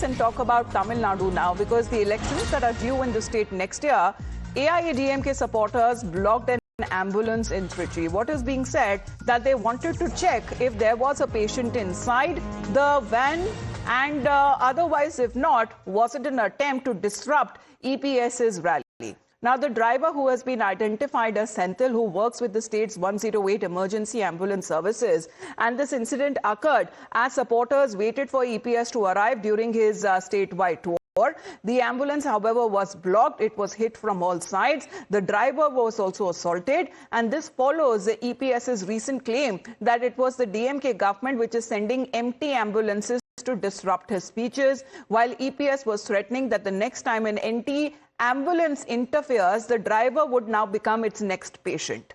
and talk about Tamil Nadu now, because the elections that are due in the state next year, AIADMK supporters blocked an ambulance in Trichy. What is being said that they wanted to check if there was a patient inside the van, and otherwise, if not, was it an attempt to disrupt EPS's rally? Now, the driver, who has been identified as Senthil, who works with the state's 108 emergency ambulance services, and this incident occurred as supporters waited for EPS to arrive during his statewide tour. The ambulance, however, was blocked. It was hit from all sides. The driver was also assaulted, and this follows the EPS's recent claim that it was the DMK government which is sending empty ambulances to disrupt his speeches, while EPS was threatening that the next time an empty ambulance interferes, the driver would now become its next patient.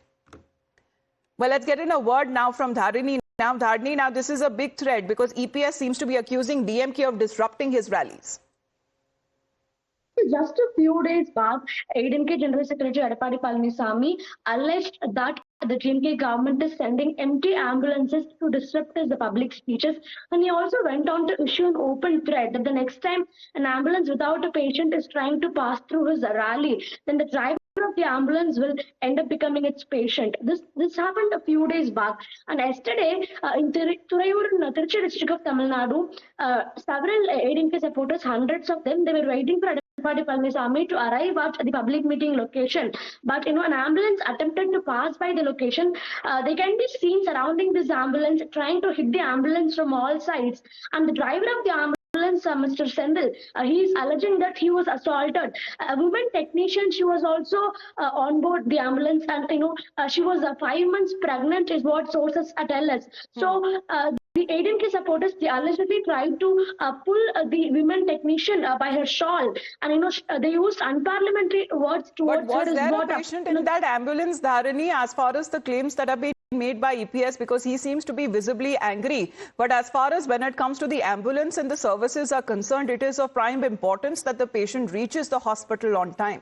Well, let's get in a word now from Dharini. Now, Dharini, this is a big threat because EPS seems to be accusing DMK of disrupting his rallies. Just a few days back, AIADMK General Secretary Palnisamy alleged that the DMK government is sending empty ambulances to disrupt the public speeches, and he also went on to issue an open threat that the next time an ambulance without a patient is trying to pass through his rally, then the driver of the ambulance will end up becoming its patient. This happened a few days back, and yesterday in Thurayur, Trichy district of Tamil Nadu, several AIADMK supporters, hundreds of them, they were waiting for Palnisamy to arrive at the public meeting location. But an ambulance attempted to pass by the location. They can be seen surrounding this ambulance, trying to hit the ambulance from all sides. And the driver of the ambulance, Mr. Senthil, he is alleging that he was assaulted. A woman technician, she was also on board the ambulance, and she was 5 months pregnant, is what sources tell us. So the AIADMK supporters, they allegedly tried to pull the women technician by her shawl, and they used unparliamentary words towards her. But was there a patient in that ambulance, Dharini, as far as the claims that have been made by EPS, because he seems to be visibly angry? But as far as when it comes to the ambulance and the services are concerned, it is of prime importance that the patient reaches the hospital on time.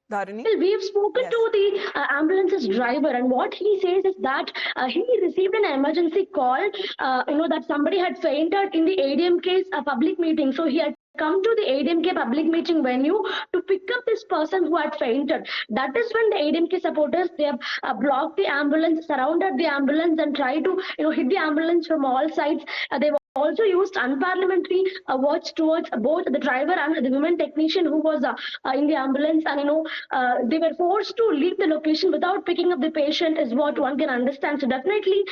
Dharini? Well, we've spoken to the ambulance's driver, and what he says is that he received an emergency call, that somebody had fainted in the AIADMK's public meeting. So he had come to the AIADMK public meeting venue to pick up this person who had fainted. That is when the AIADMK supporters, they have blocked the ambulance, surrounded the ambulance, and tried to hit the ambulance from all sides. They've also used unparliamentary words towards both the driver and the women technician who was in the ambulance, and they were forced to leave the location without picking up the patient, is what one can understand. So definitely,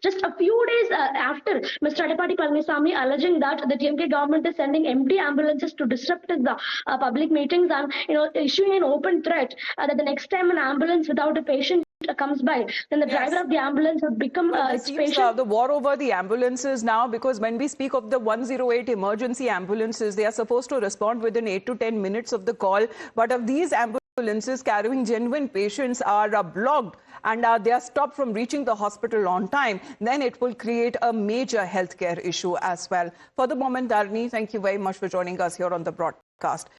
just a few days after Mr. Palnisamy alleging that the DMK government is sending empty ambulances to disrupt the public meetings, and issuing an open threat that the next time an ambulance without a patient comes by, then the driver of the ambulance would become its patient. The war over the ambulances now, because when we speak of the 108 emergency ambulances, they are supposed to respond within 8 to 10 minutes of the call. But if these ambulances carrying genuine patients are blocked and they are stopped from reaching the hospital on time, then it will create a major healthcare issue as well. For the moment, Dharini, thank you very much for joining us here on the broadcast.